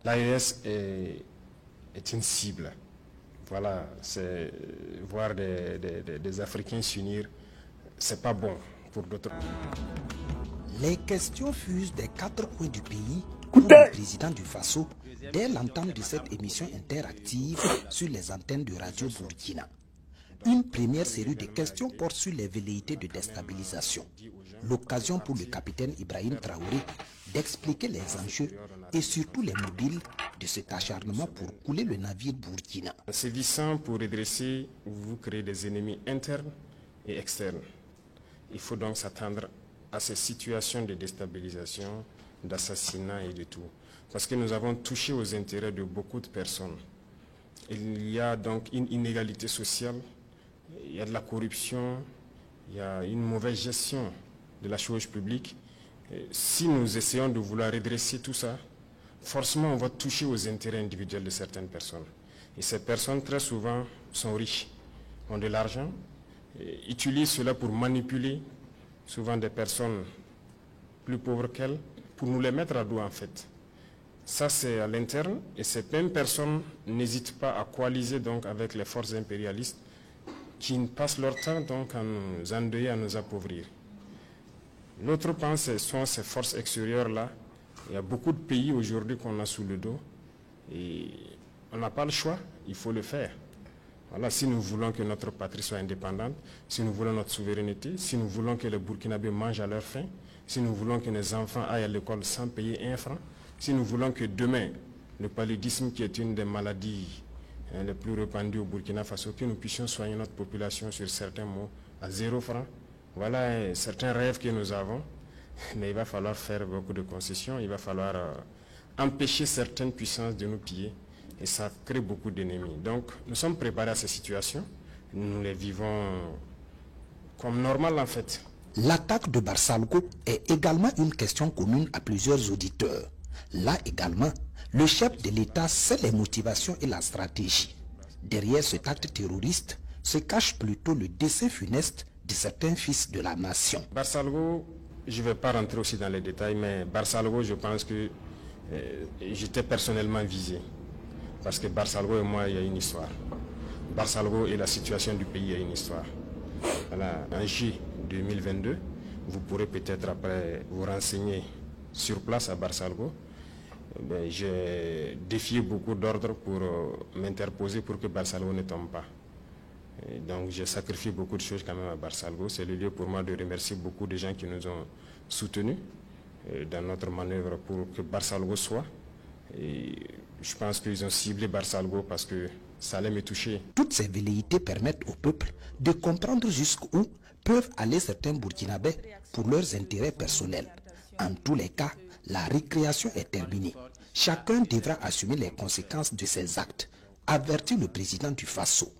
L'AES est une cible. Voilà, c'est voir des Africains s'unir, c'est pas bon pour d'autres. Les questions fusent des quatre coins du pays pour le président du Faso dès l'entame de cette émission interactive sur les antennes de Radio Burkina. Une première série de questions porte sur les velléités de déstabilisation. L'occasion pour le capitaine Ibrahim Traoré d'expliquer les enjeux et surtout les mobiles de cet acharnement pour couler le navire Burkina. En sévissant pour redresser, vous créez des ennemis internes et externes. Il faut donc s'attendre à ces situations de déstabilisation, d'assassinat et de tout. Parce que nous avons touché aux intérêts de beaucoup de personnes. Il y a donc une inégalité sociale, il y a de la corruption, il y a une mauvaise gestion de la chose publique. Et si nous essayons de vouloir redresser tout ça, forcément on va toucher aux intérêts individuels de certaines personnes. Et ces personnes très souvent sont riches, ont de l'argent, utilisent cela pour manipuler souvent des personnes plus pauvres qu'elles, pour nous les mettre à dos en fait. Ça c'est à l'interne et ces mêmes personnes n'hésitent pas à coaliser donc avec les forces impérialistes qui passent leur temps donc à nous endeuiller, à nous appauvrir. L'autre point, ce sont ces forces extérieures-là. Il y a beaucoup de pays aujourd'hui qu'on a sous le dos et on n'a pas le choix, il faut le faire. Voilà, si nous voulons que notre patrie soit indépendante, si nous voulons notre souveraineté, si nous voulons que les Burkinabés mangent à leur faim, si nous voulons que nos enfants aillent à l'école sans payer un franc, si nous voulons que demain, le paludisme qui est une des maladies les plus répandues au Burkina Faso, que nous puissions soigner notre population sur certains mots à 0 franc. Voilà certains rêves que nous avons, mais il va falloir faire beaucoup de concessions, il va falloir empêcher certaines puissances de nous piller et ça crée beaucoup d'ennemis. Donc nous sommes préparés à ces situations, nous les vivons comme normal en fait. L'attaque de Barsalgo est également une question commune à plusieurs auditeurs. Là également, le chef de l'État sait les motivations et la stratégie. Derrière cet acte terroriste se cache plutôt le décès funeste de certains fils de la nation. Barsalgo, je ne vais pas rentrer aussi dans les détails, mais Barsalgo, je pense que j'étais personnellement visé. Parce que Barsalgo et moi, il y a une histoire. Barsalgo et la situation du pays, il y a une histoire. Voilà, en juillet 2022, vous pourrez peut-être après vous renseigner sur place à Barsalgo. J'ai défié beaucoup d'ordres pour m'interposer pour que Barsalgo ne tombe pas. Et donc j'ai sacrifié beaucoup de choses quand même à Barsalgo. C'est le lieu pour moi de remercier beaucoup de gens qui nous ont soutenus dans notre manœuvre pour que Barsalgo soit. Et je pense qu'ils ont ciblé Barsalgo parce que ça allait me toucher. Toutes ces velléités permettent au peuple de comprendre jusqu'où peuvent aller certains Burkinabés pour leurs intérêts personnels. En tous les cas, la récréation est terminée. Chacun devra assumer les conséquences de ses actes, avertit le président du Faso.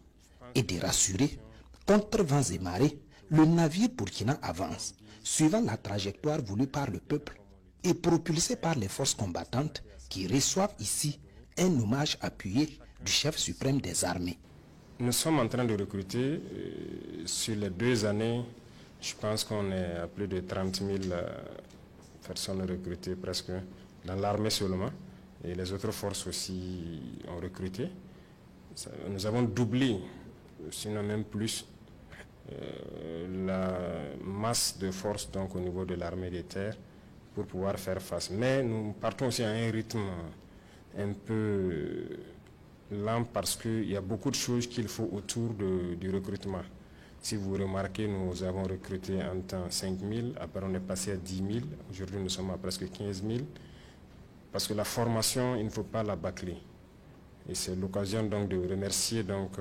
Et de rassurer, contre vents et marées, le navire burkina avance, suivant la trajectoire voulue par le peuple et propulsé par les forces combattantes qui reçoivent ici un hommage appuyé du chef suprême des armées. Nous sommes en train de recruter, sur les 2 années, je pense qu'on est à plus de 30 000 personnes recrutées presque, dans l'armée seulement, et les autres forces aussi ont recruté. Nous avons doublé, sinon même plus, la masse de forces donc, au niveau de l'armée des terres pour pouvoir faire face. Mais nous partons aussi à un rythme un peu lent parce qu'il y a beaucoup de choses qu'il faut autour du recrutement. Si vous remarquez, nous avons recruté en temps 5 000, après on est passé à 10 000, aujourd'hui nous sommes à presque 15 000, parce que la formation, il ne faut pas la bâcler. Et c'est l'occasion donc de remercier donc,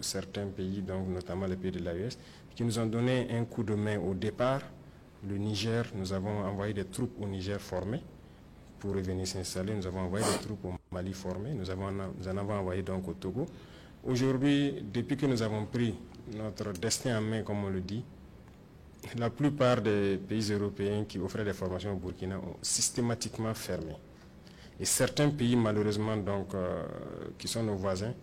certains pays, donc, notamment les pays de l'AES, qui nous ont donné un coup de main au départ. Le Niger, nous avons envoyé des troupes au Niger formées pour revenir s'installer. Nous avons envoyé des troupes au Mali formées. Nous en avons envoyé donc au Togo. Aujourd'hui, depuis que nous avons pris notre destin en main, comme on le dit, la plupart des pays européens qui offraient des formations au Burkina ont systématiquement fermé. Et certains pays, malheureusement, donc, qui sont nos voisins,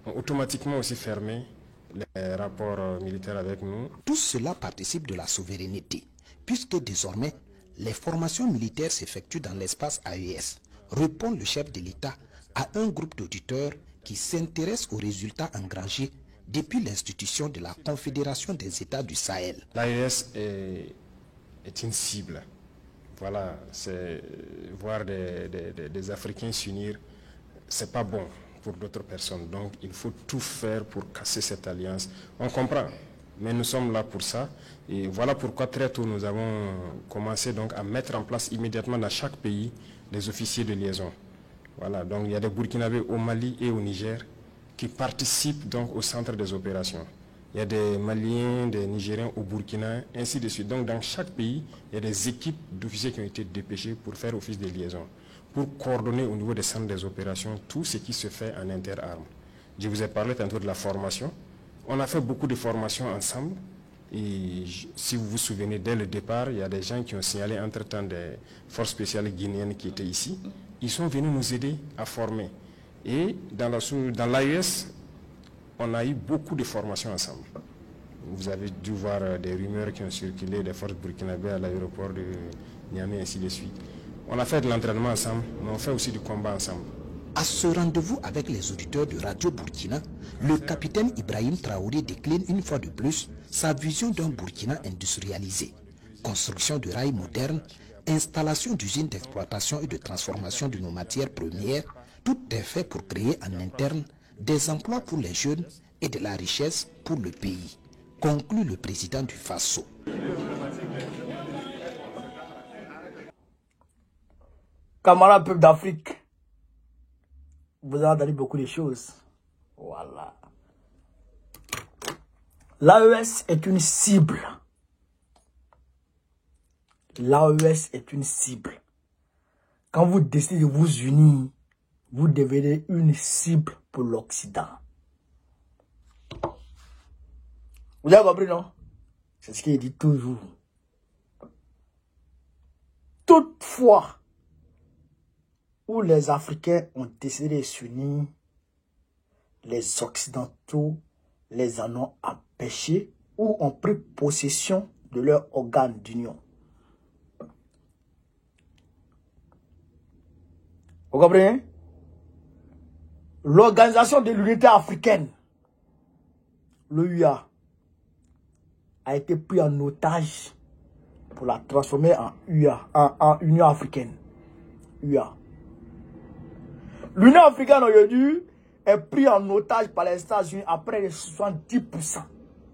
ont automatiquement aussi fermé les rapports militaires avec nous. Tout cela participe de la souveraineté, puisque désormais, les formations militaires s'effectuent dans l'espace AES, répond le chef de l'État à un groupe d'auditeurs qui s'intéresse aux résultats engrangés depuis l'institution de la Confédération des États du Sahel. L'AES est une cible. Voilà, c'est voir des Africains s'unir, c'est pas bon pour d'autres personnes. Donc il faut tout faire pour casser cette alliance. On comprend, mais nous sommes là pour ça. Et voilà pourquoi très tôt nous avons commencé donc à mettre en place immédiatement dans chaque pays des officiers de liaison. Voilà, donc il y a des Burkinabés au Mali et au Niger qui participent donc au centre des opérations. Il y a des Maliens, des Nigériens au Burkina, ainsi de suite. Donc dans chaque pays, il y a des équipes d'officiers qui ont été dépêchés pour faire office de liaison, pour coordonner au niveau des centres des opérations tout ce qui se fait en interarmes. Je vous ai parlé tantôt de la formation. On a fait beaucoup de formations ensemble. Et si vous vous souvenez, dès le départ, il y a des gens qui ont signalé entre-temps des forces spéciales guinéennes qui étaient ici. Ils sont venus nous aider à former. Et dans l'AES, on a eu beaucoup de formations ensemble. Vous avez dû voir des rumeurs qui ont circulé des forces burkinabées à l'aéroport de Niamey, ainsi de suite. On a fait de l'entraînement ensemble, mais on fait aussi du combat ensemble. À ce rendez-vous avec les auditeurs de Radio Burkina, le capitaine Ibrahim Traoré décline une fois de plus sa vision d'un Burkina industrialisé. Construction de rails modernes, installation d'usines d'exploitation et de transformation de nos matières premières, tout est fait pour créer en interne des emplois pour les jeunes et de la richesse pour le pays, conclut le président du FASO. Camarades peuple d'Afrique, vous avez entendu beaucoup de choses. Voilà. L'AES est une cible. L'AES est une cible. Quand vous décidez de vous unir, vous devenez une cible pour l'Occident. Vous avez compris, non? C'est ce qu'il dit toujours. Toutefois, où les Africains ont décidé de s'unir, les Occidentaux les en ont empêchés ou ont pris possession de leurs organes d'union. Vous comprenez? L'Organisation de l'Unité africaine, l'OUA, a été pris en otage pour la transformer en UA, en Union africaine. UA. L'Union africaine aujourd'hui est prise en otage par les États-Unis après les 70%.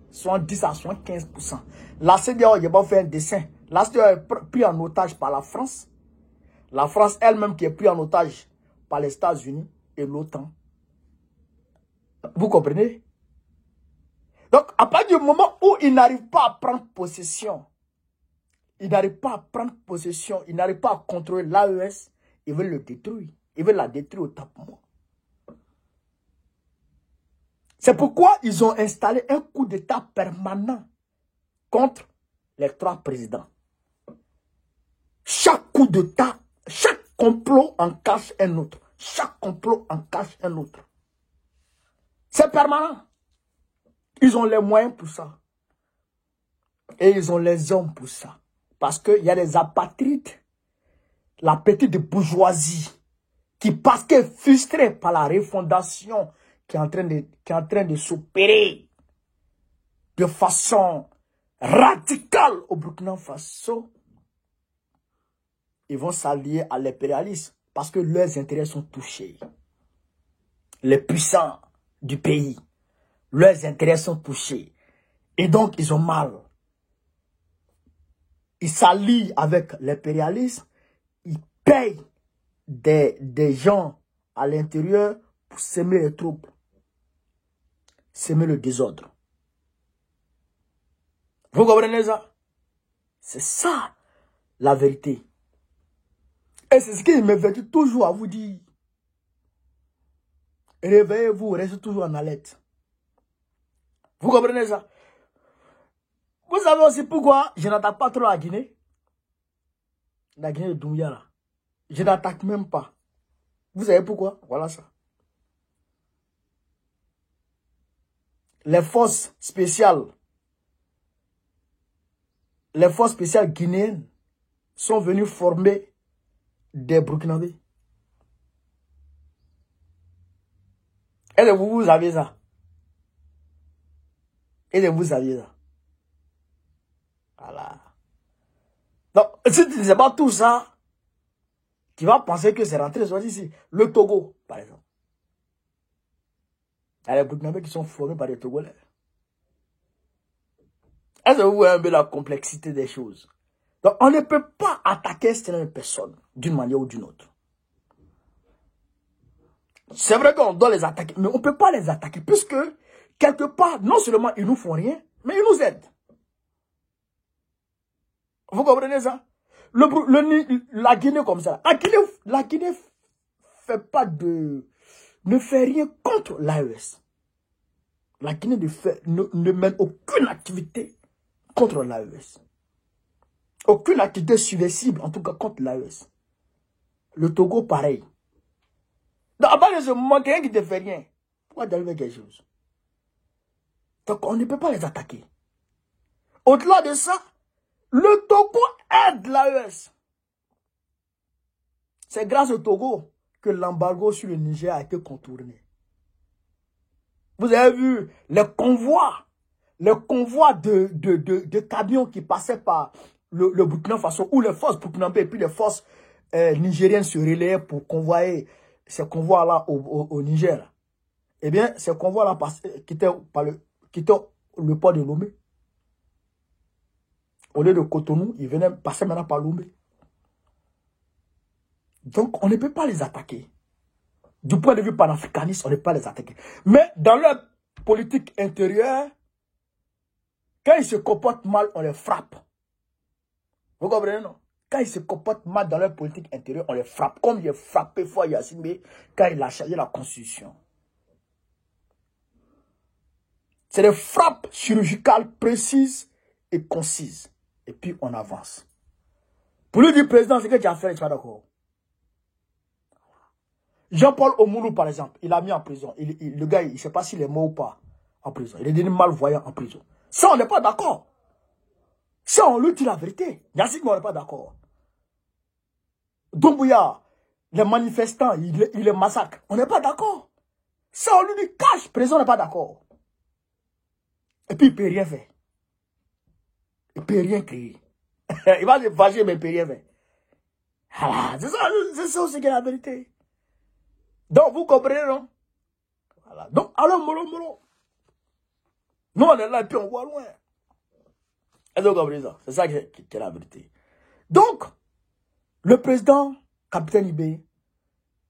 70 à 75%. La CEDEAO, je vais pas faire un dessin. La CEDEAO est prise en otage par la France. La France elle-même qui est prise en otage par les États-Unis et l'OTAN. Vous comprenez? Donc, à partir du moment où ils n'arrivent pas à prendre possession, ils n'arrivent pas à prendre possession, ils n'arrivent pas à contrôler l'AES, ils veulent le détruire. Ils veulent la détruire au tapement. C'est pourquoi ils ont installé un coup d'État permanent contre les trois présidents. Chaque coup d'État, chaque complot en cache un autre. Chaque complot en cache un autre. C'est permanent. Ils ont les moyens pour ça. Et ils ont les hommes pour ça. Parce qu'il y a des apatrides, la petite bourgeoisie, qui, parce qu'elle est frustrée par la refondation qui est en train de s'opérer de façon radicale au Burkina Faso, ils vont s'allier à l'impérialisme parce que leurs intérêts sont touchés. Les puissants du pays, leurs intérêts sont touchés. Et donc, ils ont mal. Ils s'allient avec l'impérialisme, ils payent des gens à l'intérieur pour semer les troubles, semer le désordre. Vous comprenez ça? C'est ça la vérité. Et c'est ce qu'il me fait toujours à vous dire. Réveillez-vous, restez toujours en alerte. Vous comprenez ça? Vous savez aussi pourquoi je n'attaque pas trop la Guinée? La Guinée de Doumbouya là. Je n'attaque même pas. Vous savez pourquoi? Voilà ça. Les forces spéciales guinéennes sont venues former des Burkinabés. Est-ce que vous avez ça? Est-ce que vous saviez ça? Voilà. Donc, si tu ne sais pas tout ça, tu vas penser que c'est rentré soit ici. Le Togo, par exemple. Il y a les Burkinabés qui sont formés par des Togolais. Est-ce que vous voyez un peu la complexité des choses? Donc, on ne peut pas attaquer certaines personnes d'une manière ou d'une autre. C'est vrai qu'on doit les attaquer, mais on ne peut pas les attaquer puisque, quelque part, non seulement ils nous font rien, mais ils nous aident. Vous comprenez ça? La Guinée comme ça. La Guinée ne fait rien contre l'AES. La Guinée ne mène aucune activité contre l'AES. Aucune activité subversible, en tout cas contre l'AES. Le Togo, pareil. Donc, à part de ce moment, quelqu'un qui ne te fait rien, pourquoi t'arriver quelque chose? Donc, on ne peut pas les attaquer. Au-delà de ça, le Togo aide l'AES. C'est grâce au Togo que l'embargo sur le Niger a été contourné. Vous avez vu les convois de camions qui passaient par le Burkina Faso, où les forces burkinabées et puis les forces nigériennes se relayaient pour convoyer ces convois-là au Niger. Eh bien, ces convois-là quittaient le port de Lomé. Au lieu de Cotonou, ils venaient passer maintenant par Lomé. Donc, on ne peut pas les attaquer. Du point de vue panafricaniste, on ne peut pas les attaquer. Mais dans leur politique intérieure, quand ils se comportent mal, on les frappe. Vous comprenez, non? Quand ils se comportent mal dans leur politique intérieure, on les frappe. Comme il a frappé Foy Yassine quand il a changé la constitution. C'est des frappes chirurgicales précises et concises. Et puis on avance. Pour lui dire, président, c'est que tu as fait, tu vas d'accord. Jean-Paul Omoulou, par exemple, il a mis en prison. Le gars, il ne sait pas s'il est mort ou pas en prison. Il est devenu malvoyant en prison. Ça, on n'est pas d'accord. Ça, on lui dit la vérité. Yassine, on n'est pas d'accord. Doumbouya, les manifestants, il les massacre. On n'est pas d'accord. Ça, on lui dit cache. Président n'est pas d'accord. Et puis, il ne peut rien faire. Il ne peut rien créer. Il va se fâcher, mais il ne peut rien faire. Voilà. C'est ça aussi qui est la vérité. Donc, vous comprenez, non? Voilà. Donc, alors, Molo. Nous, on est là et puis on voit loin. Est-ce que vous comprenez ça? C'est ça qui est la vérité. Donc, le président, capitaine Ibé,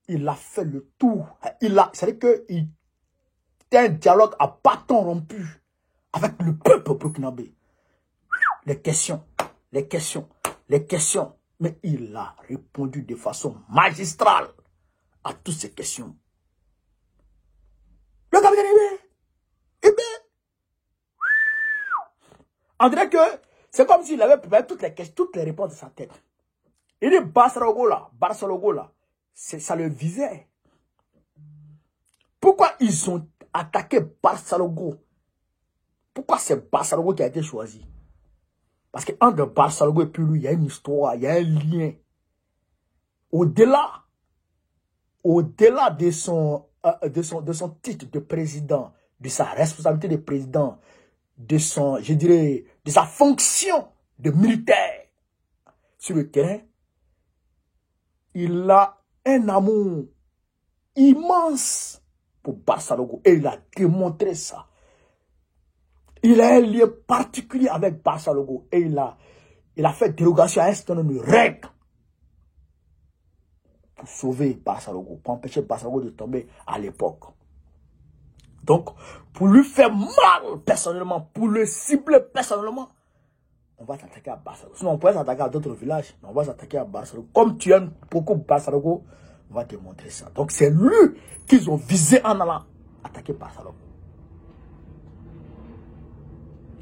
il a fait le tour. C'est-à-dire qu'il était un dialogue à bâton rompu avec le peuple burkinabé. Les questions. Mais il a répondu de façon magistrale à toutes ces questions. Le capitaine Ibé, on dirait que c'est comme s'il avait préparé toutes les réponses de sa tête. Il dit Barsalogo là, ça le visait. Pourquoi ils ont attaqué Barsalogo? Pourquoi c'est Barsalogo qui a été choisi? Parce qu'entre Barsalogo et puis lui, il y a une histoire, il y a un lien. Au-delà de son titre de président, de sa responsabilité de président, de sa fonction de militaire sur le terrain, il a un amour immense pour Barsalogo et il a démontré ça. Il a un lien particulier avec Barsalogo et il a fait dérogation à un certain nombre de règles pour sauver Barsalogo, pour empêcher Barsalogo de tomber à l'époque. Donc, pour lui faire mal personnellement, pour le cibler personnellement, on va s'attaquer à Barsalogo. Sinon, on pourrait s'attaquer à d'autres villages, mais on va s'attaquer à Barsalogo. Comme tu aimes beaucoup Barsalogo, on va te montrer ça. Donc, c'est lui qu'ils ont visé en allant attaquer Barsalogo.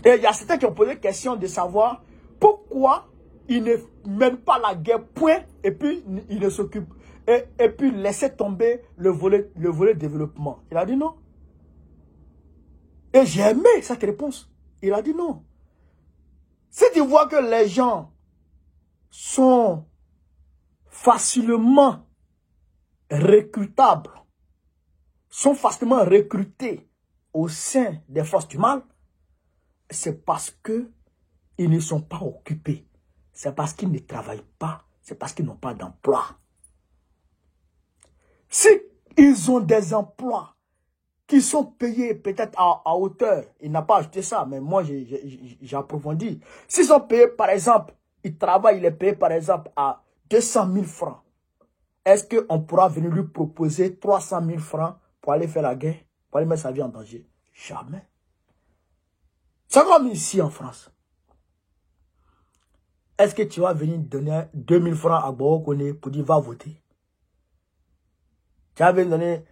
Et il y a certains qui ont posé la question de savoir pourquoi il ne mène pas la guerre, point, et puis il ne s'occupe, et puis laisser tomber le volet développement. Il a dit non. Et j'ai aimé cette réponse. Il a dit non. Si tu vois que les gens sont facilement recrutables, sont facilement recrutés au sein des forces du mal, c'est parce que ils ne sont pas occupés. C'est parce qu'ils ne travaillent pas. C'est parce qu'ils n'ont pas d'emploi. Si ils ont des emplois qui sont payés peut-être à hauteur, il n'a pas acheté ça, mais moi j'ai approfondi. S'ils sont payés, par exemple, ils travaillent, il est payé par exemple à 200 000 francs. Est-ce qu'on pourra venir lui proposer 300 000 francs pour aller faire la guerre, pour aller mettre sa vie en danger? Jamais. C'est comme ici en France. Est-ce que tu vas venir donner 2000 francs à Bao Koné pour dire va voter? Tu vas venir donner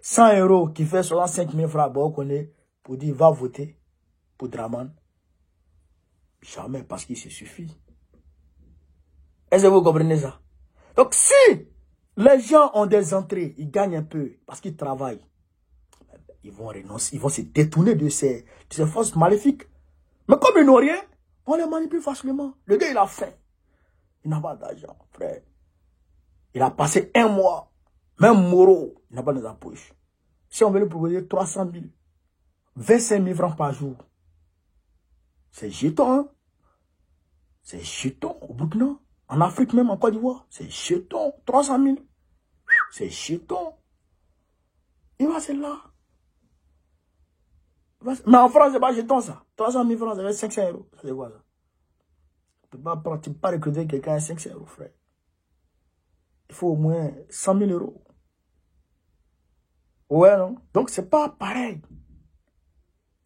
100 euros qui fait 65 000 francs à Bao Koné pour dire va voter pour Draman? Jamais, parce qu'il se suffit. Est-ce que vous comprenez ça? Donc si les gens ont des entrées, ils gagnent un peu parce qu'ils travaillent, ils vont renoncer, ils vont se détourner de ces forces maléfiques. Mais comme ils n'ont rien, on les manipule facilement. Le gars, il a faim. Il n'a pas d'argent, frère. Il a passé un mois, même Moro, il n'a pas dans sa poche. Si on veut lui proposer 300 000, 25 000 francs par jour, c'est jeton, hein? C'est jeton au Burkina. En Afrique même, en Côte d'Ivoire, c'est jeton, 300 000. C'est jeton. Il va c'est là. Mais en France, c'est pas jeton ça. 300 000 francs, c'est 500 euros. C'est quoi ça? Tu ne peux pas recruter quelqu'un à 500 euros, frère. Il faut au moins 100 000 euros. Ouais, non? Donc, c'est pas pareil.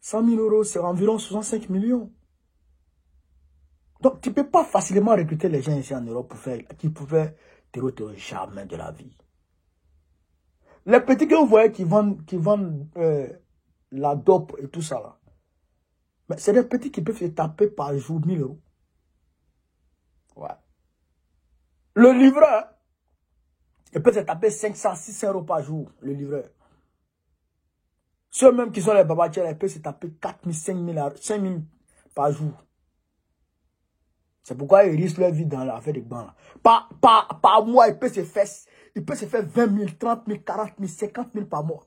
100 000 euros, c'est environ 65 millions. Donc, tu ne peux pas facilement recruter les gens ici en Europe pour faire, qui pouvaient terroriser jamais de la vie. Les petits que vous voyez qui vendent la dope et tout ça là, mais c'est des petits qui peuvent se taper par jour 1000 euros. Ouais. Le livreur, il peut se taper 500, 600 euros par jour, le livreur. Ceux même qui sont les babatières, ils peuvent se taper 4 000, 5 000 par jour. C'est pourquoi ils risquent leur vie dans l'affaire des bancs. Par mois, il peut se faire 20 000, 30 000, 40 000, 50 000 par mois.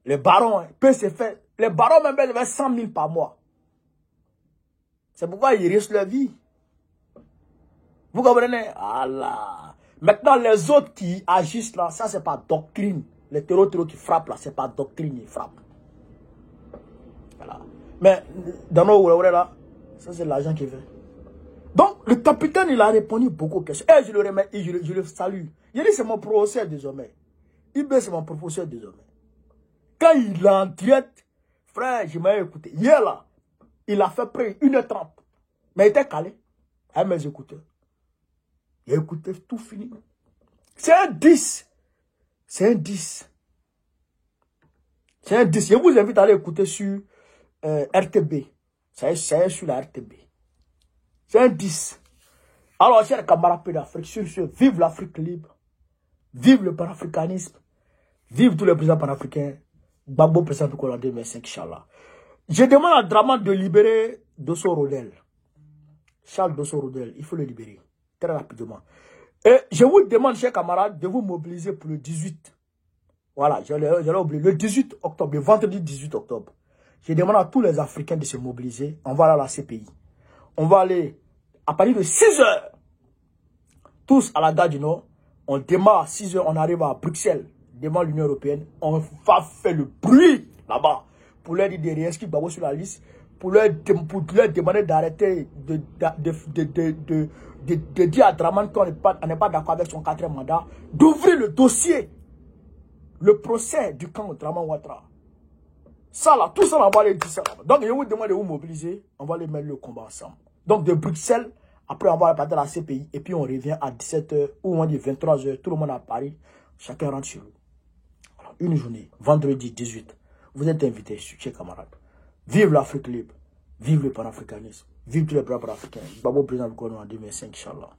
Les barons, les barons même peuvent se faire 100 000 par mois. C'est pourquoi ils risquent leur vie. Vous comprenez? Allah. Maintenant, les autres qui agissent là, ça c'est pas doctrine. Les terroristes qui frappent là, c'est pas doctrine, ils frappent. Voilà. Mais dans nos ouvreurs là, ça c'est l'argent qui fait. Donc, le capitaine, il a répondu beaucoup aux questions. Et je le remercie, je le salue. Il dit, c'est mon professeur désormais. Ibé, c'est mon professeur désormais. Quand il est en direct, frère, je m'ai écouté. Hier là, il a fait près 1h30. Mais il était calé. Avec mes écouteurs. Il a écouté tout fini. C'est un 10. C'est un 10. C'est un 10. Je vous invite à aller écouter sur RTB. C'est sur la RTB. C'est un 10. Alors, chers camarades d'Afrique, sur ce, vive l'Afrique libre. Vive le panafricanisme. Vive tous les présidents panafricains. Gbagbo président du Coran 2025, Inch'Allah. Je demande à Draman de libérer Dosso Rodel. Charles Dosso Rodel, il faut le libérer. Très rapidement. Et je vous demande, chers camarades, de vous mobiliser pour le 18. Voilà, j'allais oublier. Le 18 octobre, le vendredi 18 octobre. Je demande à tous les Africains de se mobiliser. On va aller à la CPI. On va aller à partir de 6 h. Tous à la gare du Nord. On démarre à 6 h, on arrive à Bruxelles, devant l'Union européenne. On va faire le bruit là-bas pour leur dire de réinscrire Gbagbo sur la liste, pour leur demander d'arrêter de dire à Draman qu'on n'est pas d'accord avec son 4e mandat, d'ouvrir le dossier, le procès du camp Draman Ouattara. Ça là, tout ça, on va aller dire ça. Donc, je vous demande de vous mobiliser, on va aller mettre le combat ensemble. Donc, de Bruxelles, après, on va partir à la CPI, et puis on revient à 17 h, ou on dit 23 h, tout le monde à Paris, chacun rentre chez lui. Voilà, une journée, vendredi 18. Vous êtes invités, chers camarades. Vive l'Afrique libre, vive le panafricanisme, vive tous les braves africains. Gbagbo président du Coran en 2005, Inch'Allah.